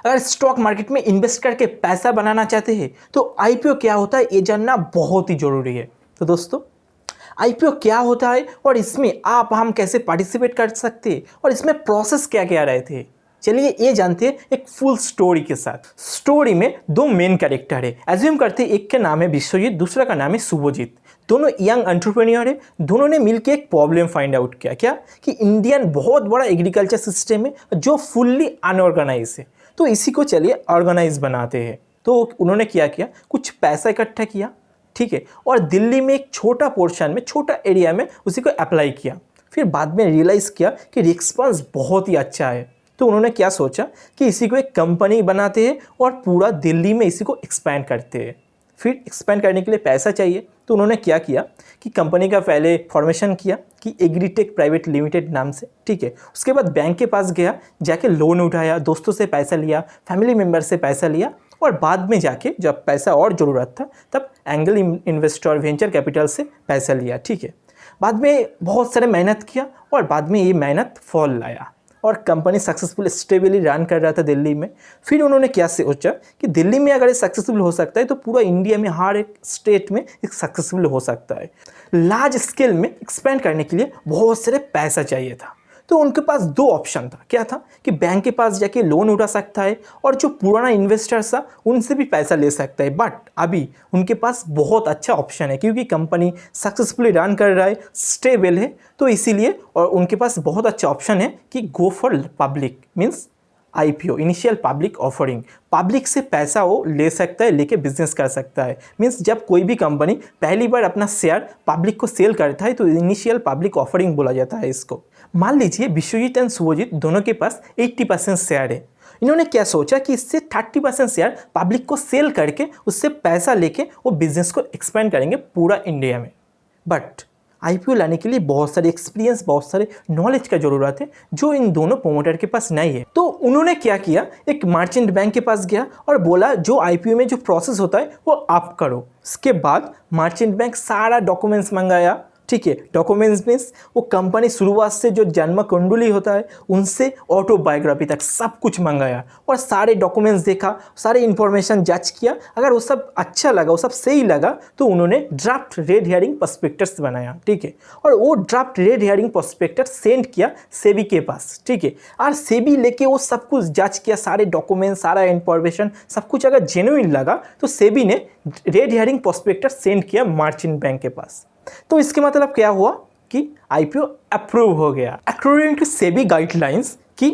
अगर stock market में invest करके पैसा बनाना चाहते हैं तो आईपीओ क्या होता है ये जानना बहुत ही ज़रूरी है। तो दोस्तों आईपीओ क्या होता है और इसमें आप हम कैसे पार्टिसिपेट कर सकते हैं और इसमें प्रोसेस क्या क्या रहते हैं, चलिए ये जानते हैं एक फुल स्टोरी के साथ। स्टोरी में दो मेन कैरेक्टर है, एज्यूम करते हैं एक का नाम है विश्वजीत, दूसरा का नाम है शुभजीत। दोनों यंग एंटरप्रेन्योर है। दोनों ने मिलकर एक प्रॉब्लम फाइंड आउट किया, क्या कि इंडियन बहुत बड़ा एग्रीकल्चर सिस्टम है जो फुल्ली अनऑर्गेनाइज है, तो इसी को चलिए ऑर्गेनाइज बनाते हैं। तो उन्होंने क्या किया, कुछ पैसा इकट्ठा किया, ठीक है, और दिल्ली में एक छोटा पोर्शन में, छोटा एरिया में उसी को अप्लाई किया। फिर बाद में रियलाइज़ किया कि रिस्पॉन्स बहुत ही अच्छा है, तो उन्होंने क्या सोचा कि इसी को एक कंपनी बनाते हैं और पूरा दिल्ली में इसी को एक्सपैंड करते हैं। फिर एक्सपैंड करने के लिए पैसा चाहिए, तो उन्होंने क्या किया कि कंपनी का पहले फॉर्मेशन किया कि एग्रीटेक प्राइवेट लिमिटेड नाम से, ठीक है। उसके बाद बैंक के पास गया, जाके लोन उठाया, दोस्तों से पैसा लिया, फैमिली मेम्बर से पैसा लिया, और बाद में जाके जब पैसा और ज़रूरत था तब एंगल इन्वेस्टर वेंचर कैपिटल से पैसा लिया, ठीक है। बाद में बहुत सारे मेहनत किया और बाद में ये मेहनत फल लाया और कंपनी सक्सेसफुल स्टेबली रन कर रहा था दिल्ली में। फिर उन्होंने क्या सोचा कि दिल्ली में अगर ये सक्सेसफुल हो सकता है तो पूरा इंडिया में हर एक स्टेट में एक सक्सेसफुल हो सकता है। लार्ज स्केल में एक्सपेंड करने के लिए बहुत सारे पैसा चाहिए था, तो उनके पास दो ऑप्शन था। क्या था कि बैंक के पास जाके लोन उठा सकता है और जो पुराना इन्वेस्टर्स था उनसे भी पैसा ले सकता है, बट अभी उनके पास बहुत अच्छा ऑप्शन है क्योंकि कंपनी सक्सेसफुली रन कर रहा है, स्टेबल है, तो इसीलिए और उनके पास बहुत अच्छा ऑप्शन है कि go for public, means IPO, initial public offering. Public से पैसा वो ले सकता है, लेके बिजनेस कर सकता है। मीन्स जब कोई भी कंपनी पहली बार अपना शेयर पब्लिक को सेल करता है तो इनिशियल पब्लिक ऑफरिंग बोला जाता है इसको। मान लीजिए विश्वजीत एंड शुभजीत दोनों के पास 80% शेयर है। इन्होंने क्या सोचा कि इससे 30% शेयर पब्लिक को सेल करके उससे पैसा लेके वो बिजनेस को एक्सपेंड करेंगे पूरा इंडिया में। बट आईपीओ लाने के लिए बहुत सारे एक्सपीरियंस, बहुत सारे नॉलेज का ज़रूरत है जो इन दोनों प्रोमोटर के पास नहीं है। तो उन्होंने क्या किया, एक मर्चेंट बैंक के पास गया और बोला जो आईपीओ में जो प्रोसेस होता है वो आप करो। इसके बाद मर्चेंट बैंक सारा डॉक्यूमेंट्स मंगाया, ठीक है। डॉक्यूमेंट्स मीन्स वो कंपनी शुरुआत से जो जन्म कुंडली होता है उनसे ऑटोबायोग्राफी तक सब कुछ मंगाया और सारे डॉक्यूमेंट्स देखा, सारे इन्फॉर्मेशन जांच किया। अगर वो सब अच्छा लगा, वो सब सही लगा, तो उन्होंने ड्राफ्ट रेड हेयरिंग प्रोस्पेक्टस बनाया, ठीक है। और वो draft red hearing prospectus send किया सेबी के पास, ठीक है। और सेबी लेके वो सब कुछ जांच किया, सारे डॉक्यूमेंट, सारा इन्फॉर्मेशन, सब कुछ अगर जेन्युइन लगा तो सेबी ने रेड हेयरिंग प्रोस्पेक्टस सेंड किया मर्चेंट बैंक के पास। तो इसके मतलब क्या हुआ कि आईपीओ अप्रूव हो गया अकॉर्डिंग टू सेबी गाइडलाइंस कि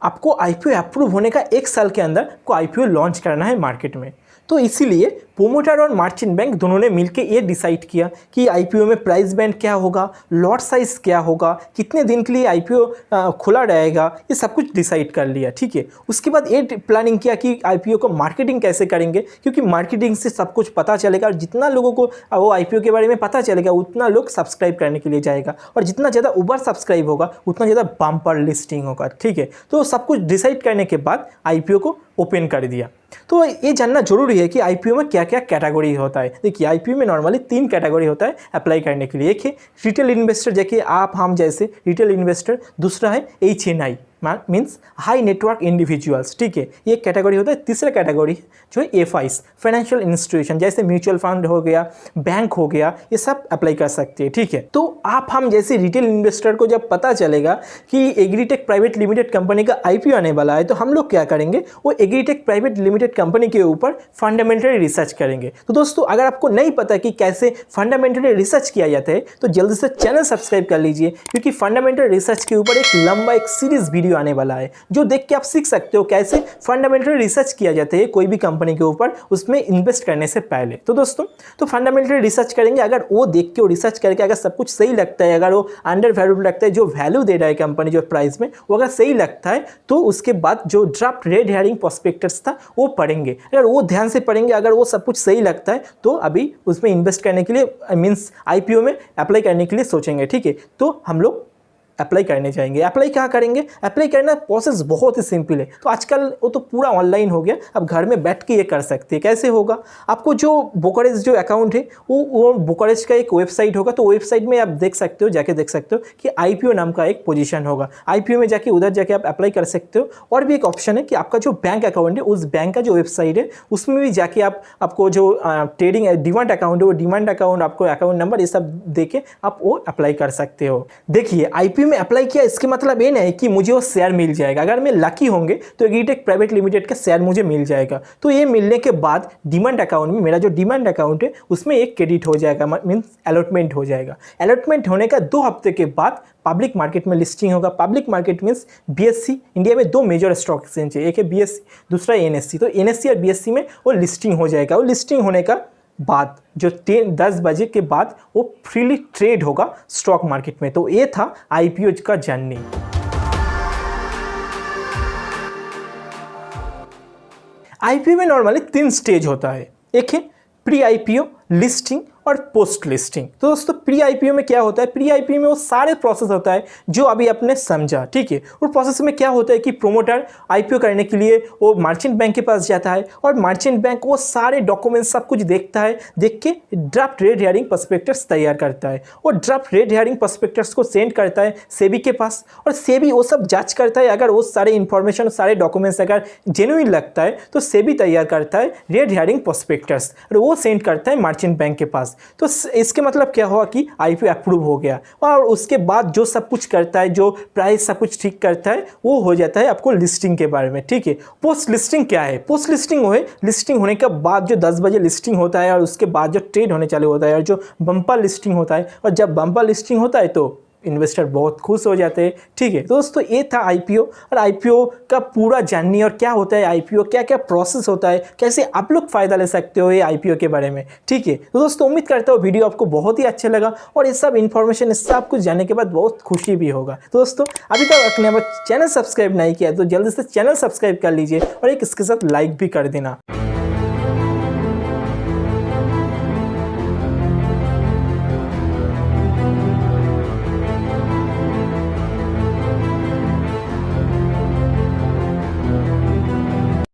आपको आईपीओ अप्रूव होने का 1 साल के अंदर को आईपीओ लॉन्च करना है मार्केट में। तो इसीलिए प्रोमोटर और मर्चेंट बैंक दोनों ने मिलकर ये डिसाइड किया कि आईपीओ में प्राइस बैंड क्या होगा, लॉट साइज क्या होगा, कितने दिन के लिए आईपीओ खुला रहेगा, ये सब कुछ डिसाइड कर लिया, ठीक है। उसके बाद ये प्लानिंग किया कि आईपीओ को मार्केटिंग कैसे करेंगे, क्योंकि मार्केटिंग से सब कुछ पता चलेगा और जितना लोगों को वो आईपीओ के बारे में पता चलेगा उतना लोग सब्सक्राइब करने के लिए जाएगा और जितना ज़्यादा ओवर सब्सक्राइब होगा उतना ज़्यादा बम्पर लिस्टिंग होगा, ठीक है। तो सब कुछ डिसाइड करने के बाद आईपीओ को ओपन कर दिया। तो ये जानना जरूरी है कि आईपीओ में क्या क्या कैटेगरी होता है। देखिए आईपीओ में नॉर्मली 3 कैटेगरी होता है अप्लाई करने के लिए। एक है रिटेल इन्वेस्टर, जैसे आप हम जैसे रिटेल इन्वेस्टर। दूसरा है HNI means high network individuals, ठीक है, ये कैटेगरी होता है। तीसरा कैटेगरी जो है FIs, फाइनेंशियल इंस्टीट्यूशन, जैसे म्यूचुअल फंड हो गया, बैंक हो गया, ये सब अप्लाई कर सकते हैं, ठीक है। तो आप हम जैसे रिटेल इन्वेस्टर को जब पता चलेगा कि एग्रीटेक प्राइवेट लिमिटेड कंपनी का आईपीओ आने वाला है तो हम लोग क्या करेंगे, वो एग्रीटेक प्राइवेट लिमिटेड कंपनी के ऊपर फंडामेंटल रिसर्च करेंगे। तो दोस्तों अगर आपको नहीं पता कि कैसे फंडामेंटल रिसर्च किया जाता है तो जल्दी से चैनल सब्सक्राइब कर लीजिए, क्योंकि फंडामेंटल रिसर्च के ऊपर एक लंबा एक सीरीज वीडियो आने वाला है जो देख के आप सीख सकते हो कैसे फंडामेंटल रिसर्च किया जाता है कोई भी कंपनी के ऊपर उसमें इन्वेस्ट करने से पहले। तो दोस्तों तो फंडामेंटल रिसर्च करेंगे, अगर वो देख के वो रिसर्च करके अगर सब कुछ सही लगता है, अगर वो अंडर वैल्यू लगता है, जो वैल्यू दे रहा है कंपनी जो प्राइस में वो अगर सही लगता है, तो उसके बाद जो ड्राफ्ट रेड हेयरिंग प्रोस्पेक्टस था वो पढ़ेंगे। अगर वो ध्यान से पढ़ेंगे, अगर वो सब कुछ सही लगता है तो अभी उसमें इन्वेस्ट करने के लिए मीन्स आईपीओ में अप्लाई करने के लिए सोचेंगे, ठीक है। तो हम लोग अप्लाई करने जाएंगे। अप्लाई कहाँ करेंगे? अप्लाई करना प्रोसेस बहुत ही सिंपल है। तो आजकल वो तो पूरा ऑनलाइन हो गया, अब घर में बैठ के ये कर सकते हैं। कैसे होगा? आपको जो बुकारेस्ट जो अकाउंट है वो बुकारेस्ट का एक वेबसाइट होगा, तो वेबसाइट में आप देख सकते हो, जाके देख सकते हो कि IPO नाम का एक पोजीशन होगा। IPO में जाके उधर जाके आप अप्लाई कर सकते हो। और भी एक ऑप्शन है कि आपका जो बैंक अकाउंट है उस बैंक का जो वेबसाइट है उसमें भी जाके आपको जो ट्रेडिंग डीमैट अकाउंट है वो डीमैट अकाउंट, आपको अकाउंट नंबर ये सब देके आप वो अप्लाई कर सकते हो। देखिए IPO में अप्लाई किया इसके मतलब ये नहीं कि मुझे वो शेयर मिल जाएगा। अगर मैं लकी होंगे तो एग्रीटेक प्राइवेट लिमिटेड का शेयर मुझे मिल जाएगा। तो ये मिलने के बाद डीमैट अकाउंट में, मेरा जो डीमैट अकाउंट है उसमें एक क्रेडिट हो जाएगा, मीन्स अलॉटमेंट हो जाएगा। अलॉटमेंट होने का 2 हफ्ते के बाद पब्लिक मार्केट में लिस्टिंग होगा। Public market means BSE, India में 2 मेजर स्टॉक एक्सचेंज है, एक है BSE, दूसरा NSE। तो NSE और BSE में वो लिस्टिंग हो जाएगा। वो लिस्टिंग होने का बाद जो 10 बजे के बाद वो फ्रीली ट्रेड होगा स्टॉक मार्केट में। तो ये था IPO का जर्नी। IPO में नॉर्मली 3 स्टेज होता है। एक है प्री IPO, लिस्टिंग और पोस्ट लिस्टिंग। तो दोस्तों प्री IPO में क्या होता है? प्री IPO में वो सारे प्रोसेस होता है जो अभी आपने समझा, ठीक है। और प्रोसेस में क्या होता है कि प्रोमोटर IPO करने के लिए वो मर्चेंट बैंक के पास जाता है और मर्चेंट बैंक वो सारे डॉक्यूमेंट्स सब कुछ देखता है, देख के ड्राफ्ट रेड हेयरिंग प्रोस्पेक्टस तैयार करता है। और ड्राफ्ट रेड हेयरिंग प्रोस्पेक्टस को सेंड करता है सेबी के पास, और सेबी वो सब जांच करता है। अगर वो सारे इंफॉर्मेशन, सारे डॉक्यूमेंट्स अगर जेन्युइन लगता है तो सेबी तैयार करता है रेड हेयरिंग प्रोस्पेक्टस और वो सेंड करता है मर्चेंट बैंक के पास। तो इसके मतलब क्या हुआ कि IPO अप्रूव हो गया। और उसके बाद जो सब कुछ करता है, जो प्राइस सब कुछ ठीक करता है, वो हो जाता है आपको लिस्टिंग के बारे में, ठीक है। पोस्ट लिस्टिंग क्या है? पोस्ट लिस्टिंग वो है लिस्टिंग होने के बाद जो 10 बजे लिस्टिंग होता है और उसके बाद जो ट्रेड होने चालू होता है और जो बम्पर लिस्टिंग होता है। और जब बम्पर लिस्टिंग होता है तो इन्वेस्टर बहुत खुश हो जाते हैं, ठीक है। तो दोस्तों ये था IPO और IPO का पूरा जर्नी और क्या होता है IPO, क्या क्या प्रोसेस होता है, कैसे आप लोग फ़ायदा ले सकते हो ये IPO के बारे में, ठीक है। तो दोस्तों उम्मीद करता हूँ वीडियो आपको बहुत ही अच्छा लगा और ये सब इन्फॉर्मेशन, ये सब कुछ जानने के बाद बहुत खुशी भी होगा। तो दोस्तों अभी तक अपने चैनल सब्सक्राइब नहीं किया तो जल्दी से चैनल सब्सक्राइब कर लीजिए और एक इसके साथ लाइक भी कर देना।